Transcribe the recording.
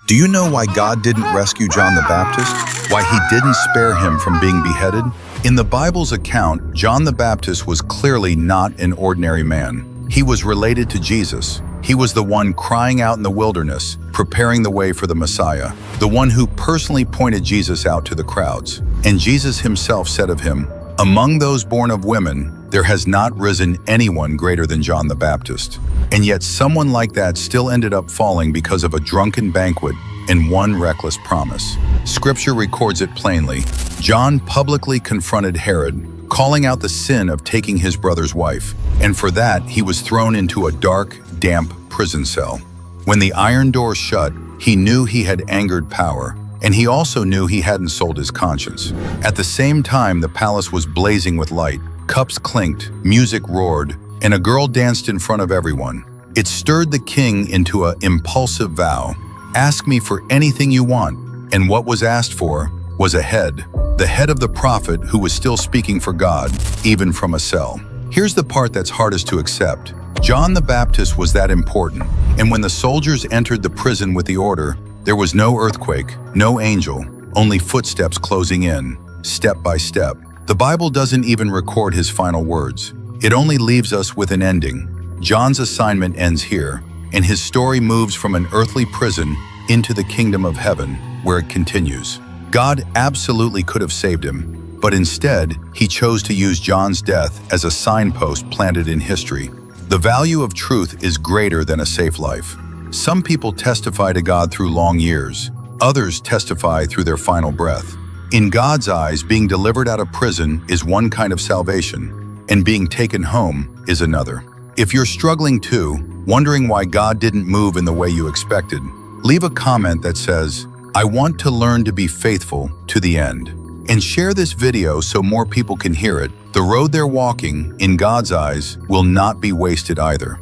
Do you know why God didn't rescue John the Baptist? Why he didn't spare him from being beheaded? In the Bible's account, John the Baptist was clearly not an ordinary man. He was related to Jesus. He was the one crying out in the wilderness, preparing the way for the Messiah, the one who personally pointed Jesus out to the crowds. And Jesus himself said of him, "Among those born of women, there has not risen anyone greater than John the Baptist." And yet someone like that still ended up falling because of a drunken banquet and one reckless promise. Scripture records it plainly. John publicly confronted Herod, calling out the sin of taking his brother's wife. And for that, he was thrown into a dark, damp prison cell. When the iron door shut, he knew he had angered power, and he also knew he hadn't sold his conscience. At the same time, the palace was blazing with light. Cups clinked, music roared, and a girl danced in front of everyone. It stirred the king into an impulsive vow. "Ask me for anything you want." And what was asked for was a head, the head of the prophet who was still speaking for God, even from a cell. Here's the part that's hardest to accept. John the Baptist was that important, and when the soldiers entered the prison with the order, there was no earthquake, no angel, only footsteps closing in, step by step. The Bible doesn't even record his final words. It only leaves us with an ending. John's assignment ends here, and his story moves from an earthly prison into the kingdom of heaven, where it continues. God absolutely could have saved him, but instead, he chose to use John's death as a signpost planted in history. The value of truth is greater than a safe life. Some people testify to God through long years. Others testify through their final breath. In God's eyes, being delivered out of prison is one kind of salvation, and being taken home is another. If you're struggling too, wondering why God didn't move in the way you expected, leave a comment that says, "I want to learn to be faithful to the end." And share this video so more people can hear it. The road they're walking, in God's eyes, will not be wasted either.